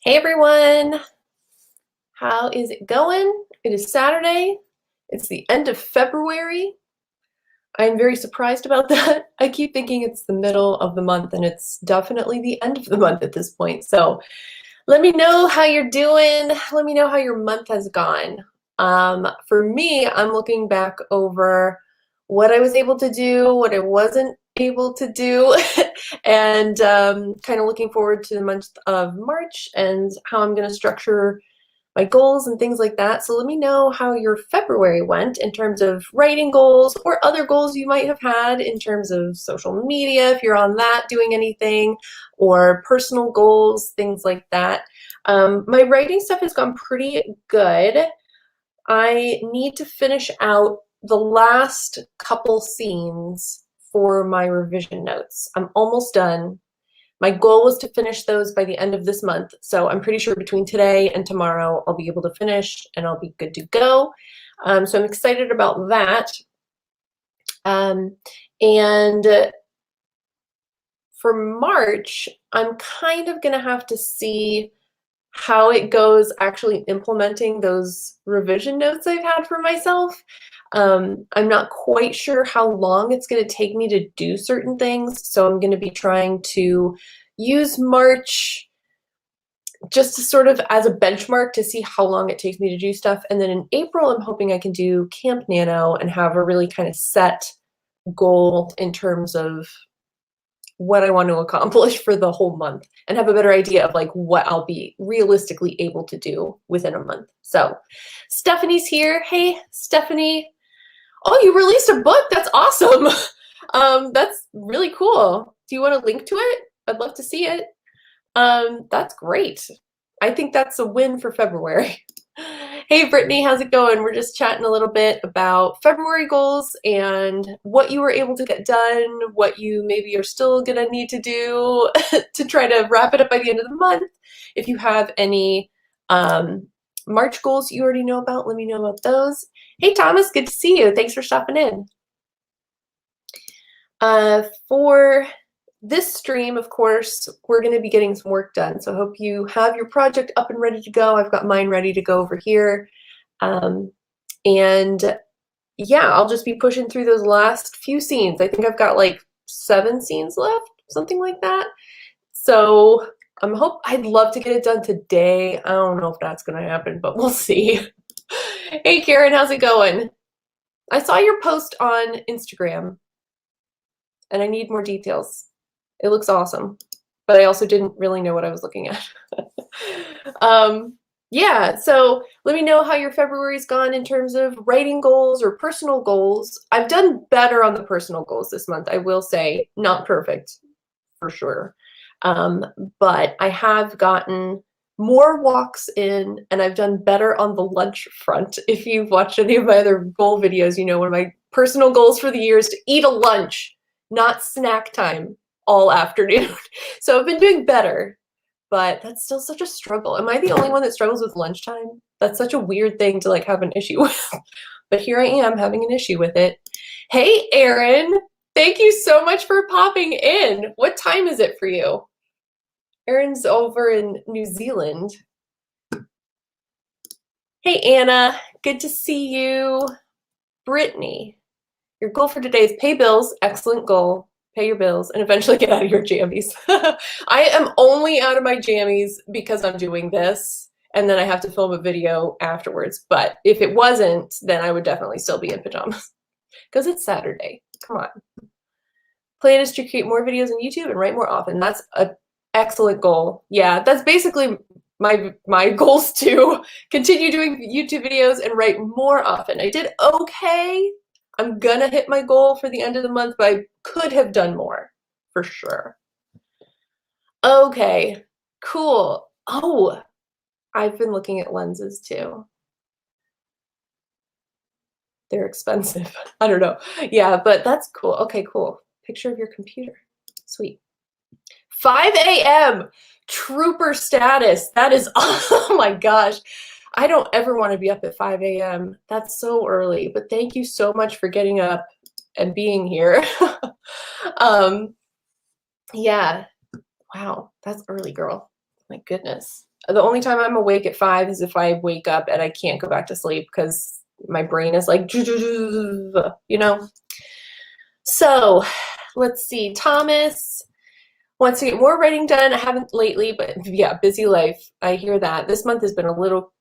Hey everyone, how is it going? It is Saturday. It's the end of February. I'm very surprised about that. I keep thinking it's the middle of the month and it's definitely the end of the month at this point. So let me know how you're doing. Let me know how your month has gone. For me, I'm looking back over what I was able to do, what I wasn't able to do, and kind of looking forward to the month of March and how I'm going to structure my goals and things like that. So let me know how your February went in terms of writing goals or other goals you might have had in terms of social media, if you're on that doing anything, or personal goals, things like that. My writing stuff has gone pretty good. I need to finish out the last couple scenes for my revision notes. I'm almost done. My goal was to finish those by the end of this month, so I'm pretty sure between today and tomorrow I'll be able to finish and I'll be good to go. So I'm excited about that. And for March, I'm kind of going to have to see how it goes actually implementing those revision notes I've had for myself. I'm not quite sure how long it's going to take me to do certain things, so I'm going to be trying to use March just to sort of as a benchmark to see how long it takes me to do stuff. And then in April, I'm hoping I can do Camp Nano and have a really kind of set goal in terms of what I want to accomplish for the whole month and have a better idea of like what I'll be realistically able to do within a month. So Stephanie's here. Hey, Stephanie. Oh, you released a book. That's awesome. That's really cool. Do you want to link to it? I'd love to see it. That's great. I think that's a win for February. Hey, Brittany, how's it going? We're just chatting a little bit about February goals and what you were able to get done, what you maybe are still gonna need to do to try to wrap it up by the end of the month. If you have any March goals you already know about, let me know about those. Hey, Thomas, good to see you. Thanks for stopping in. For this stream, of course, we're going to be getting some work done. So I hope you have your project up and ready to go. I've got mine ready to go over here. And yeah, I'll just be pushing through those last few scenes. I think I've got like 7 scenes left, something like that. So I'd love to get it done today. I don't know if that's going to happen, but we'll see. Hey, Karen, how's it going? I saw your post on Instagram and I need more details. It looks awesome, but I also didn't really know what I was looking at. Yeah, so let me know how your February's gone in terms of writing goals or personal goals. I've done better on the personal goals this month, I will say. Not perfect, for sure. But I have gotten more walks in, and I've done better on the lunch front. If you've watched any of my other goal videos, you know one of my personal goals for the year is to eat a lunch, not snack time all afternoon. So I've been doing better, but that's still such a struggle. Am I the only one that struggles with lunchtime? That's such a weird thing to like have an issue with. But here I am having an issue with it. Hey, Erin, thank you so much for popping in. What time is it for you? Erin's over in New Zealand. Hey, Anna, good to see you. Brittany, your goal for today is pay bills. Excellent goal. Pay your bills and eventually get out of your jammies. I am only out of my jammies because I'm doing this and then I have to film a video afterwards. But if it wasn't, then I would definitely still be in pajamas because it's Saturday. Come on. Plan is to create more videos on YouTube and write more often. That's an excellent goal. Yeah, that's basically my goals to continue doing YouTube videos and write more often. I did okay. I'm gonna hit my goal for the end of the month, but I could have done more, for sure. Okay, cool. Oh, I've been looking at lenses too. They're expensive. I don't know. Yeah, but that's cool. Okay, cool. Picture of your computer. Sweet. 5 a.m. Trooper status. That is, oh my gosh. I don't ever want to be up at 5 a.m. That's so early, but thank you so much for getting up and being here. Yeah, wow, that's early, girl. My goodness. The only time I'm awake at 5 is if I wake up and I can't go back to sleep because my brain is like, you know? So let's see. Thomas wants to get more writing done. I haven't lately, but yeah, busy life. I hear that. This month has been a little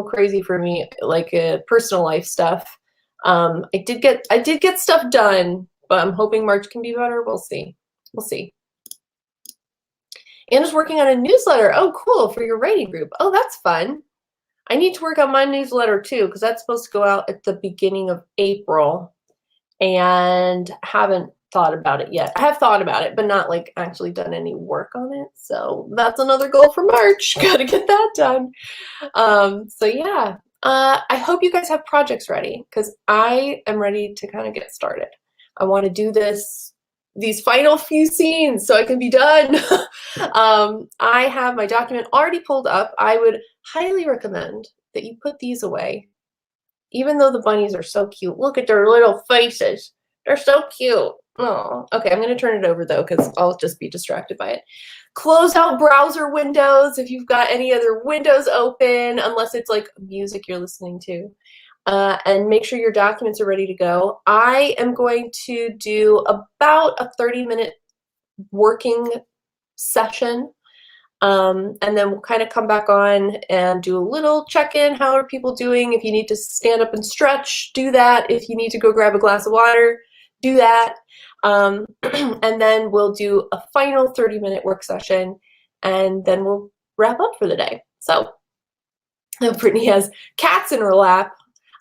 crazy for me, like personal life stuff. I did get stuff done, but I'm hoping March can be better. We'll see. We'll see. Anna's working on a newsletter. Oh, cool, for your writing group. Oh, that's fun. I need to work on my newsletter too, because that's supposed to go out at the beginning of April, and haven't thought about it yet. I have thought about it, but not like actually done any work on it. So that's another goal for March. Got to get that done. So yeah, I hope you guys have projects ready, because I am ready to kind of get started. I want to do these final few scenes so I can be done. I have my document already pulled up. I would highly recommend that you put these away. Even though the bunnies are so cute. Look at their little faces. They're so cute. Oh, okay, I'm going to turn it over though, because I'll just be distracted by it. Close out browser windows if you've got any other windows open, unless it's like music you're listening to. And make sure your documents are ready to go. I am going to do about a 30-minute working session. And then we'll kind of come back on and do a little check-in. How are people doing? If you need to stand up and stretch, do that. If you need to go grab a glass of water, do that. And then we'll do a final 30-minute work session, and then we'll wrap up for the day. So Brittany has cats in her lap.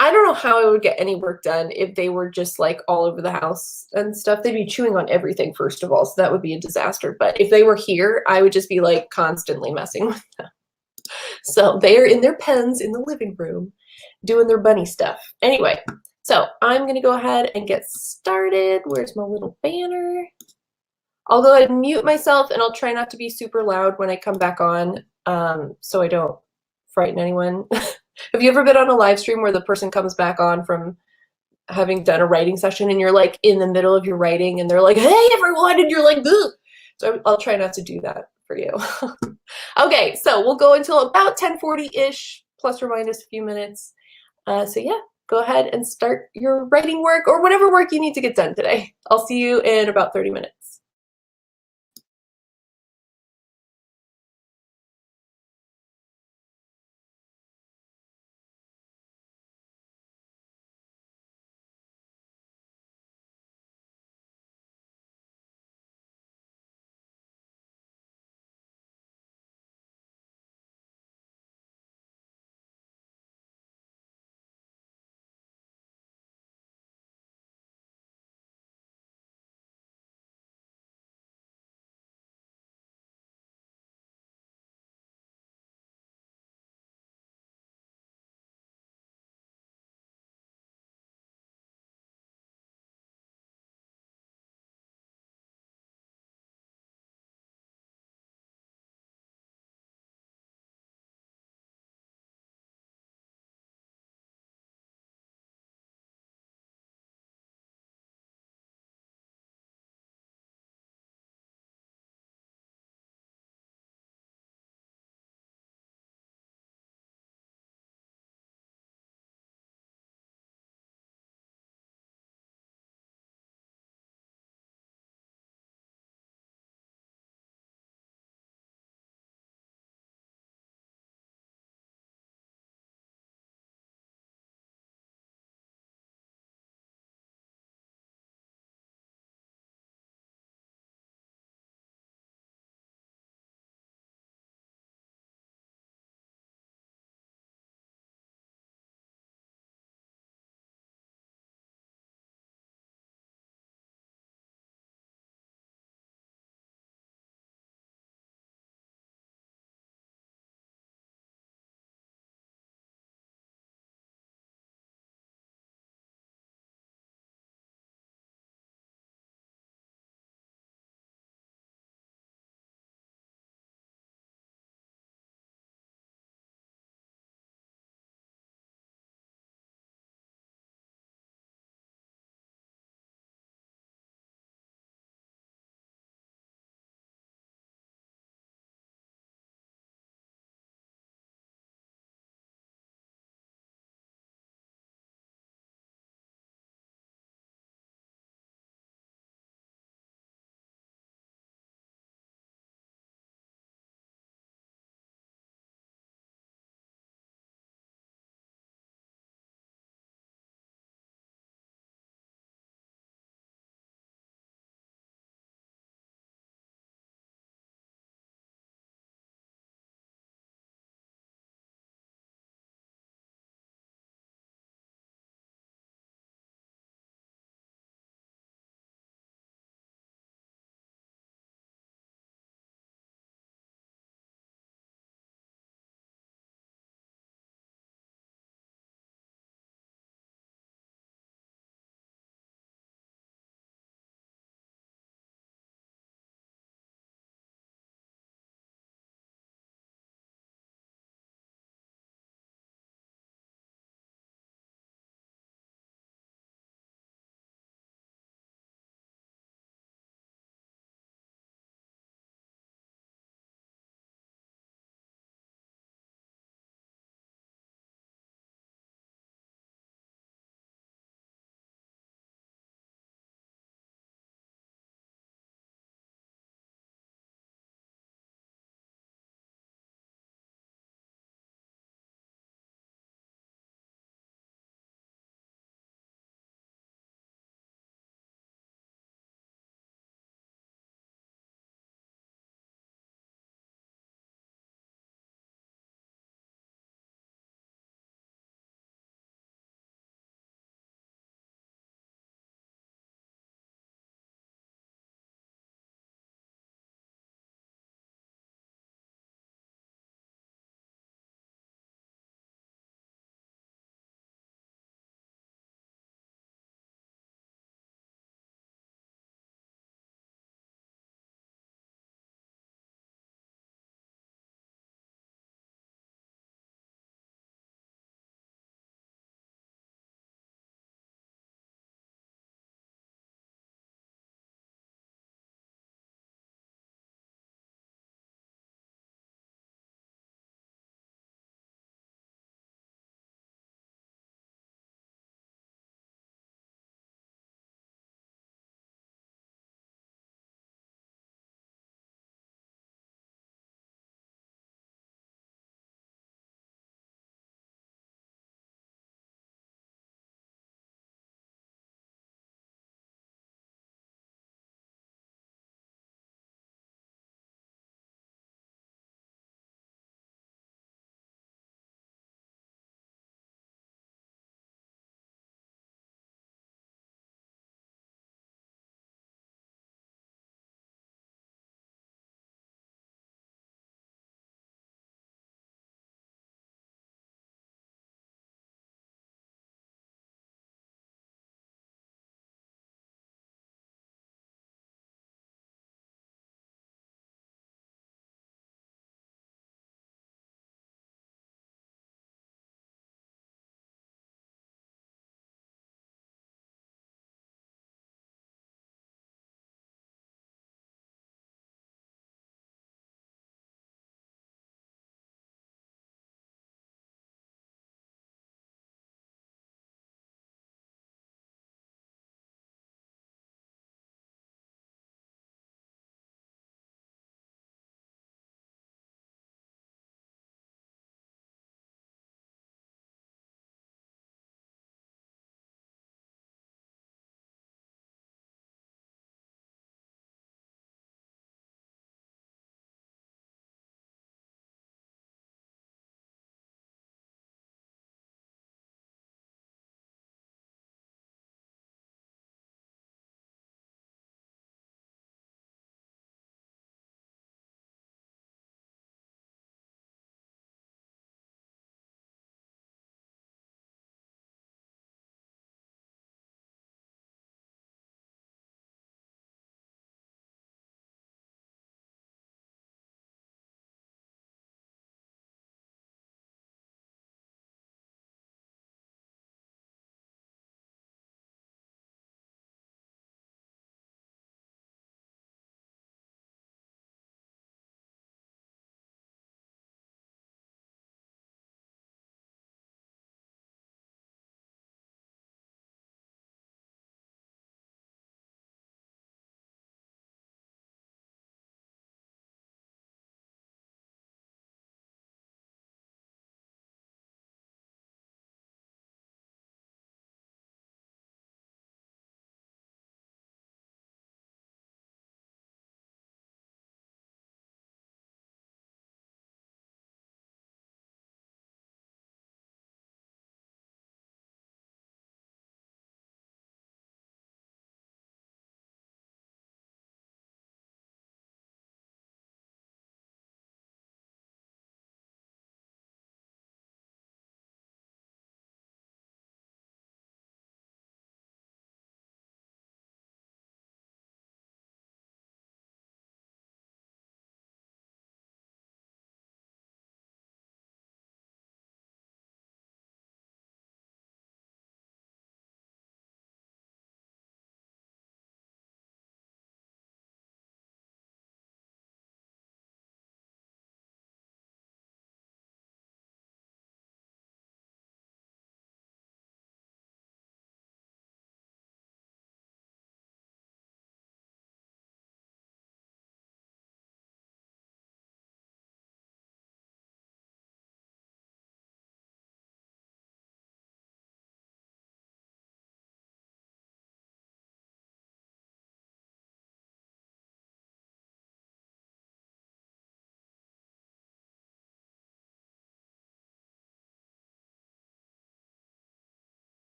I don't know how I would get any work done if they were just like all over the house and stuff. They'd be chewing on everything, first of all, so that would be a disaster. But if they were here, I would just be like constantly messing with them. So they are in their pens in the living room doing their bunny stuff. Anyway, so I'm going to go ahead and get started. Where's my little banner? I'll go ahead and mute myself, and I'll try not to be super loud when I come back on, so I don't frighten anyone. Have you ever been on a live stream where the person comes back on from having done a writing session and you're like in the middle of your writing and they're like, hey everyone, and you're like, ugh. So I'll try not to do that for you. Okay, so we'll go until about 10:40-ish, plus or minus a few minutes. So yeah, go ahead and start your writing work or whatever work you need to get done today. I'll see you in about 30 minutes.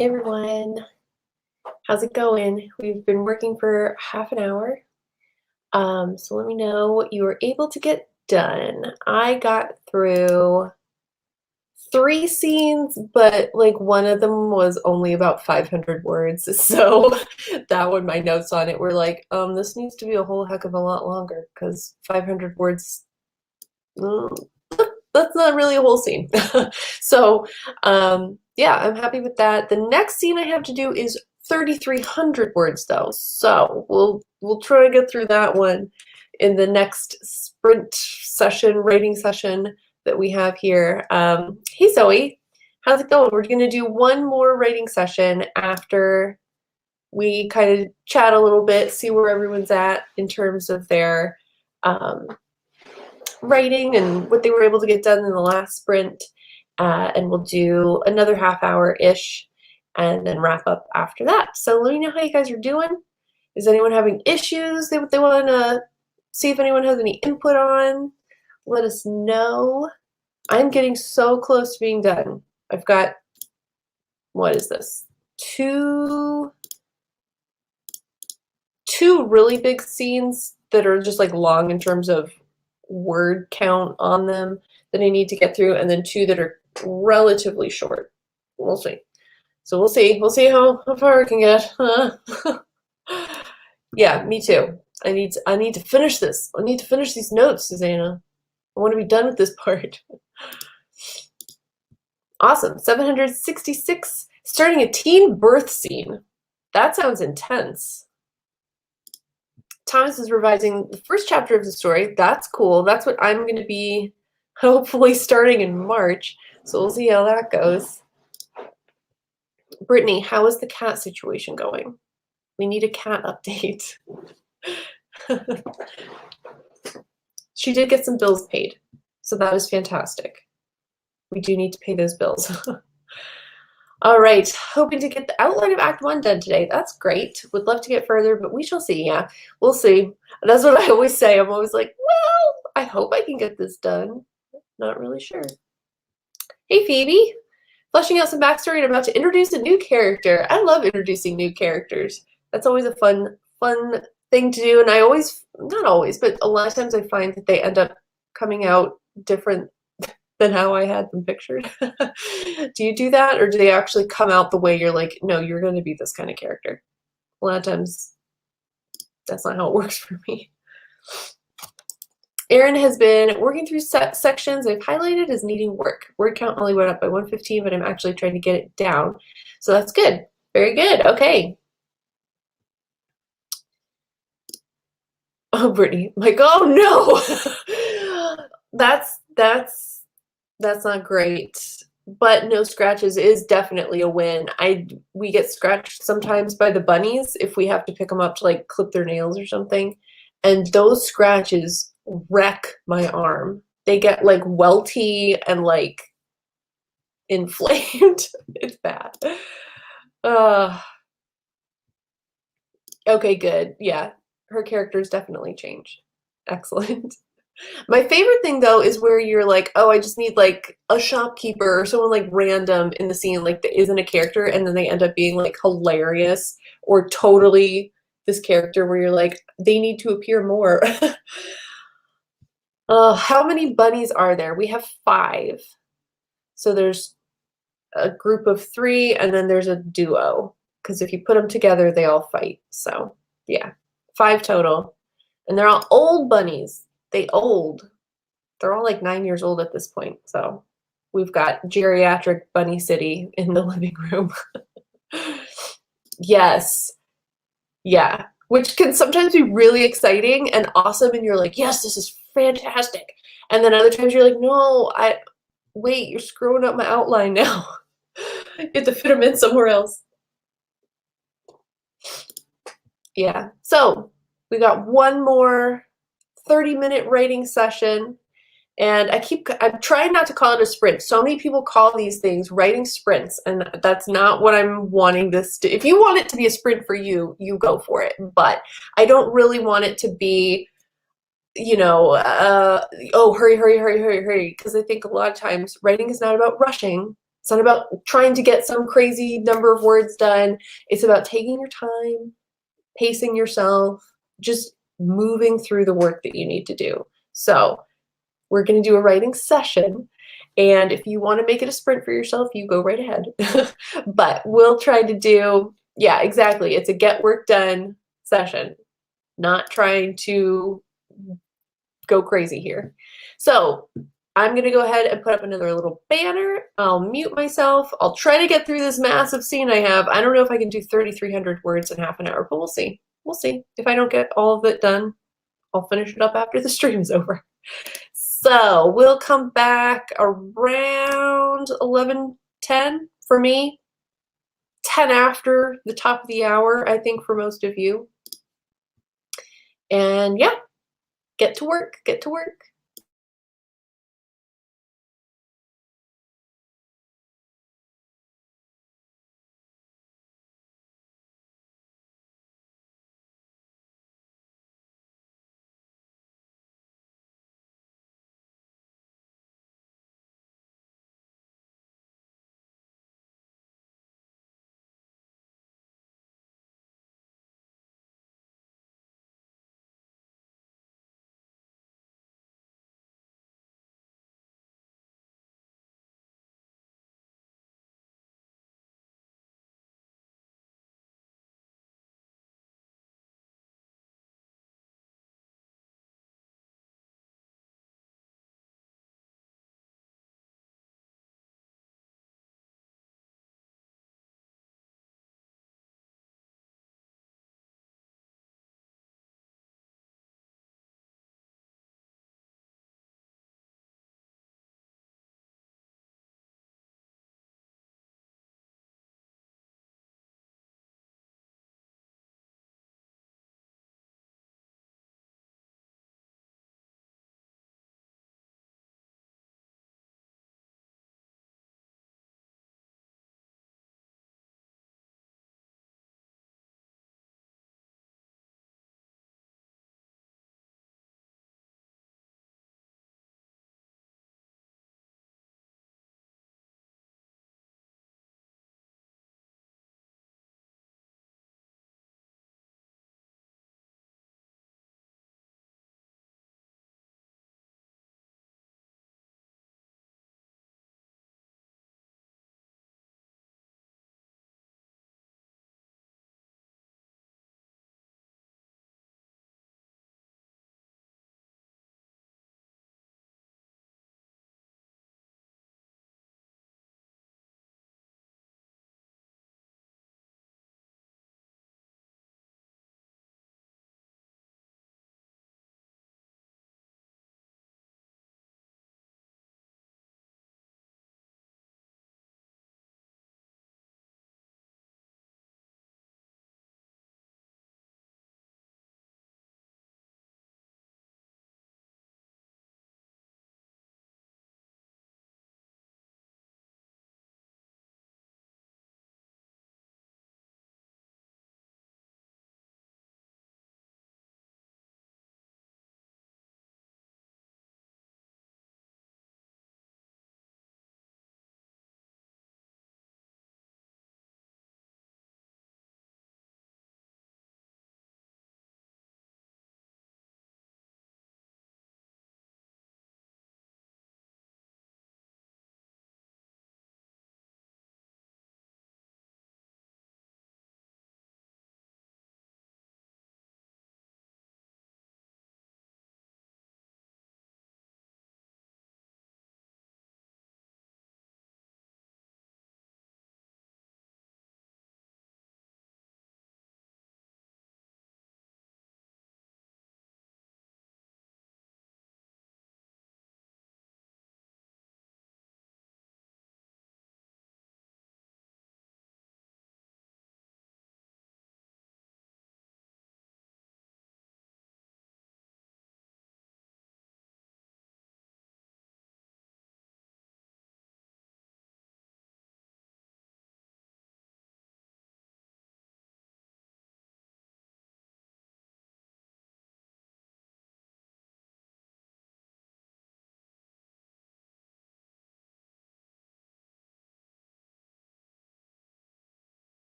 Hey everyone, how's it going? We've been working for half an hour. So let me know what you were able to get done. I got through 3 scenes, but like one of them was only about 500 words. So that one, my notes on it were like, this needs to be a whole heck of a lot longer because 500 words, mm, that's not really a whole scene. So yeah, I'm happy with that. The next scene I have to do is 3,300 words though. So we'll try to get through that one in the next sprint session, writing session that we have here. Hey Zoe, how's it going? We're gonna do one more writing session after we kind of chat a little bit, see where everyone's at in terms of their writing and what they were able to get done in the last sprint. And we'll do another half hour-ish and then wrap up after that. So let me know how you guys are doing. Is anyone having issues they want to see if anyone has any input on? Let us know. I'm getting so close to being done. I've got, what is this? Two really big scenes that are just like long in terms of word count on them that I need to get through, and then 2 that are relatively short. We'll see. So we'll see how far I can get. Yeah, me too. I need to finish this. I need to finish these notes, Susanna. I want to be done with this part. Awesome. 766. Starting a teen birth scene. That sounds intense. Thomas is revising the first chapter of the story. That's cool. That's what I'm going to be hopefully starting in March. So we'll see how that goes. Brittany, how is the cat situation going? We need a cat update. She did get some bills paid, so that is fantastic. We do need to pay those bills. All right, hoping to get the outline of Act 1 done today. That's great. Would love to get further, but we shall see. Yeah, we'll see. That's what I always say. I'm always like, well, I hope I can get this done. Not really sure. Hey, Phoebe. Fleshing out some backstory and about to introduce a new character. I love introducing new characters. That's always a fun thing to do. And I always, not always, but a lot of times I find that they end up coming out different than how I had them pictured. Do you do that? Or do they actually come out the way you're like, no, you're going to be this kind of character? A lot of times that's not how it works for me. Erin has been working through sections I've highlighted as needing work. Word count only went up by 115, but I'm actually trying to get it down. So that's good. Very good. Okay. Oh, Brittany. I'm like, oh no. That's not great. But no scratches is definitely a win. We get scratched sometimes by the bunnies if we have to pick them up to like clip their nails or something. And those scratches wreck my arm. They get like welty and like inflamed. It's bad. Okay, good. Yeah, her character's definitely changed. Excellent. My favorite thing though is where you're like, oh, I just need like a shopkeeper or someone like random in the scene like that isn't a character, and then they end up being like hilarious or totally this character where you're like, they need to appear more. How many bunnies are there? We have 5. So there's a group of 3 and then there's a duo. Because if you put them together, they all fight. So yeah, 5 total. And they're all old bunnies. They're all like 9 years old at this point. So we've got geriatric bunny city in the living room. Yes. Yeah. Which can sometimes be really exciting and awesome. And you're like, yes, this is fantastic. And then other times you're like, no, wait, you're screwing up my outline now. You have to fit them in somewhere else. Yeah. So we got one more 30-minute writing session. And I'm trying not to call it a sprint. So many people call these things writing sprints, and that's not what I'm wanting this to. If you want it to be a sprint for you, you go for it. But I don't really want it to be, you know, oh, hurry, hurry, hurry, hurry, hurry. Because I think a lot of times writing is not about rushing. It's not about trying to get some crazy number of words done. It's about taking your time, pacing yourself, just moving through the work that you need to do. So we're going to do a writing session. And if you want to make it a sprint for yourself, you go right ahead. But we'll try to do, yeah, exactly. It's a get work done session, not trying to go crazy here. So I'm going to go ahead and put up another little banner. I'll mute myself. I'll try to get through this massive scene I have. I don't know if I can do 3,300 words in half an hour, but we'll see. We'll see. If I don't get all of it done, I'll finish it up after the stream's over. So we'll come back around 11:10 for me, 10 after the top of the hour, I think, for most of you. And yeah, get to work, get to work.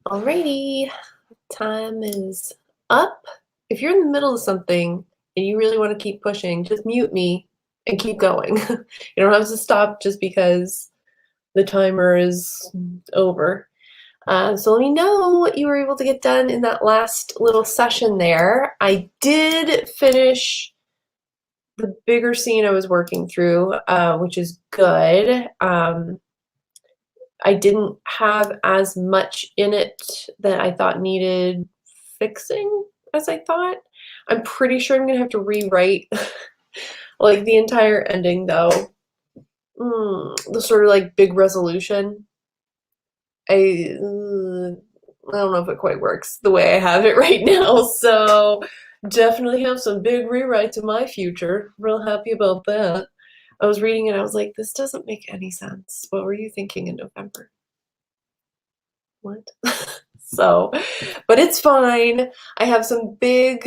Alrighty, time is up. If you're in the middle of something and you really want to keep pushing, just mute me and keep going. You don't have to stop just because the timer is over. So let me know what you were able to get done in that last little session there. I did finish the bigger scene I was working through, which is good. I didn't have as much in it that I thought needed fixing as I thought. I'm pretty sure I'm gonna have to rewrite like the entire ending though. The sort of like big resolution. I don't know if it quite works the way I have it right now, so definitely have some big rewrites in my future. Real happy about that. I was reading it, I was like, this doesn't make any sense. What were you thinking in November? What? So, but it's fine. I have some big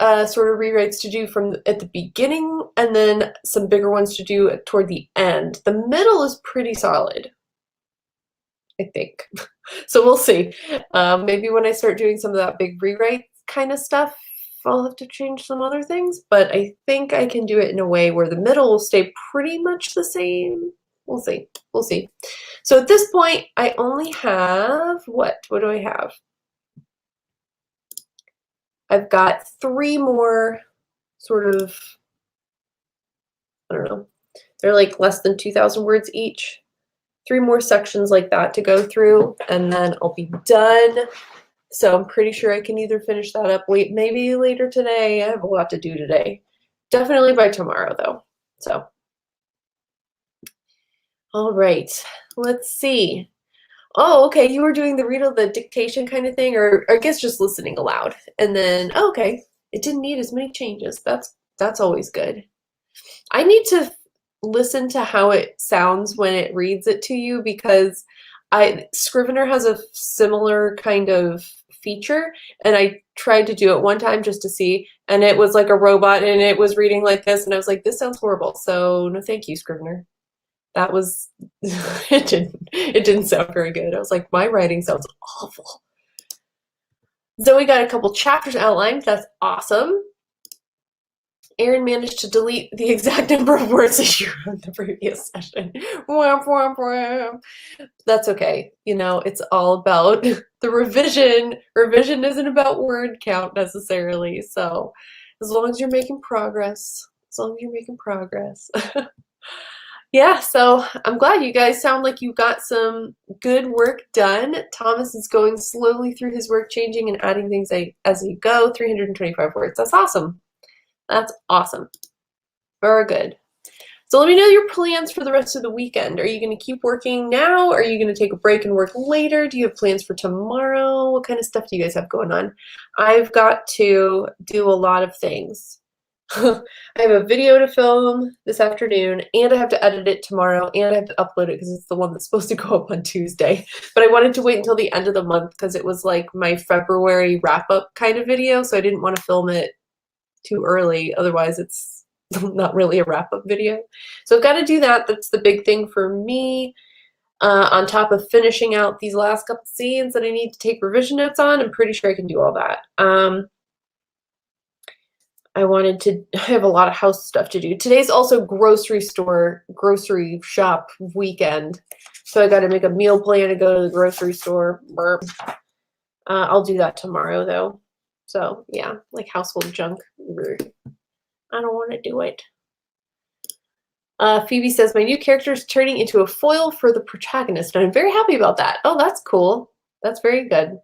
sort of rewrites to do from at the beginning and then some bigger ones to do toward the end. The middle is pretty solid, I think. So we'll see. Maybe when I start doing some of that big rewrite kind of stuff, I'll have to change some other things, but I think I can do it in a way where the middle will stay pretty much the same. We'll see. We'll see. So at this point, I only have, what do I have? I've got 3 more sort of, I don't know, they're like less than 2,000 words each. 3 more sections like that to go through, and then I'll be done. So I'm pretty sure I can either finish that up maybe later today. I have a lot to do today. Definitely by tomorrow, though. So, all right, let's see. Oh, okay, you were doing the dictation kind of thing, or I guess just listening aloud. And then, oh, okay, it didn't need as many changes. That's always good. I need to listen to how it sounds when it reads it to you because Scrivener has a similar kind of feature, and I tried to do it one time just to see, and it was like a robot and it was reading like this, and I was like, this sounds horrible. So no thank you, Scrivener. That was it didn't sound very good. I was like, my writing sounds awful. Zoe got a couple chapters outlined. That's awesome. Erin managed to delete the exact number of words that you wrote in the previous session. That's okay. You know, it's all about the revision. Revision isn't about word count necessarily. So as long as you're making progress, Yeah, so I'm glad you guys sound like you got some good work done. Thomas is going slowly through his work, changing and adding things as he go. 325 words. That's awesome. That's awesome. Very good. So let me know your plans for the rest of the weekend. Are you going to keep working now? Are you going to take a break and work later? Do you have plans for tomorrow? What kind of stuff do you guys have going on? I've got to do a lot of things. I have a video to film this afternoon, and I have to edit it tomorrow, and I have to upload it because it's the one that's supposed to go up on Tuesday. But I wanted to wait until the end of the month because it was like my February wrap-up kind of video, so I didn't want to film it too early. Otherwise, it's not really a wrap-up video. So I've got to do that. That's the big thing for me. On top of finishing out these last couple scenes that I need to take revision notes on, I'm pretty sure I can do all that. I have a lot of house stuff to do. Today's also grocery shop weekend. So I got to make a meal plan to go to the grocery store. I'll do that tomorrow though. So yeah, like household junk. I don't want to do it. Phoebe says, my new character is turning into a foil for the protagonist, and I'm very happy about that. Oh, that's cool. That's very good.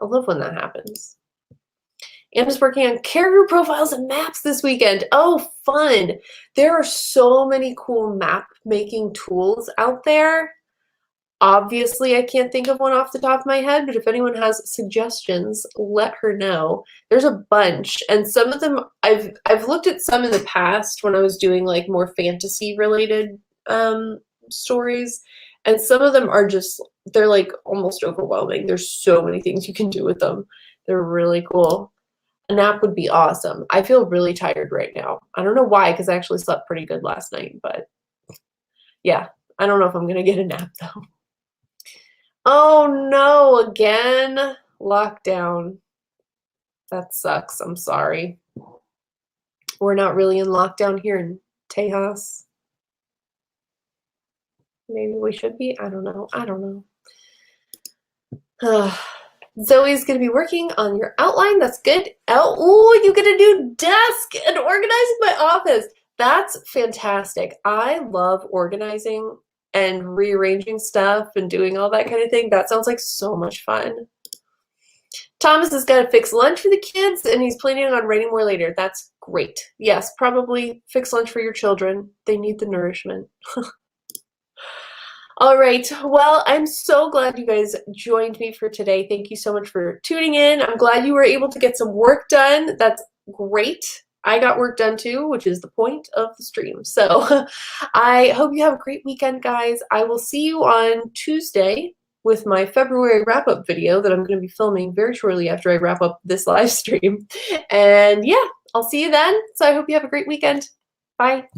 I love when that happens. Anna's working on character profiles and maps this weekend. Oh, fun. There are so many cool map making tools out there. Obviously, I can't think of one off the top of my head, but if anyone has suggestions, let her know. There's a bunch, and some of them I've looked at some in the past when I was doing like more fantasy related stories, and some of them are just, they're like almost overwhelming. There's so many things you can do with them. They're really cool. A nap would be awesome. I feel really tired right now. I don't know why, because I actually slept pretty good last night, but yeah, I don't know if I'm gonna get a nap though. Oh no, again? Lockdown. That sucks. I'm sorry. We're not really in lockdown here in Tejas. Maybe we should be. I don't know. I don't know. Zoe's going to be working on your outline. That's good. Oh, you get a new desk and organizing my office. That's fantastic. I love organizing and rearranging stuff and doing all that kind of thing. That sounds like so much fun. Thomas has got to fix lunch for the kids, and he's planning on writing more later. That's great. Yes, probably fix lunch for your children. They need the nourishment. All right. Well, I'm so glad you guys joined me for today. Thank you so much for tuning in. I'm glad you were able to get some work done. That's great. I got work done too, which is the point of the stream. So I hope you have a great weekend, guys. I will see you on Tuesday with my February wrap-up video that I'm going to be filming very shortly after I wrap up this live stream. And yeah, I'll see you then. So I hope you have a great weekend. Bye.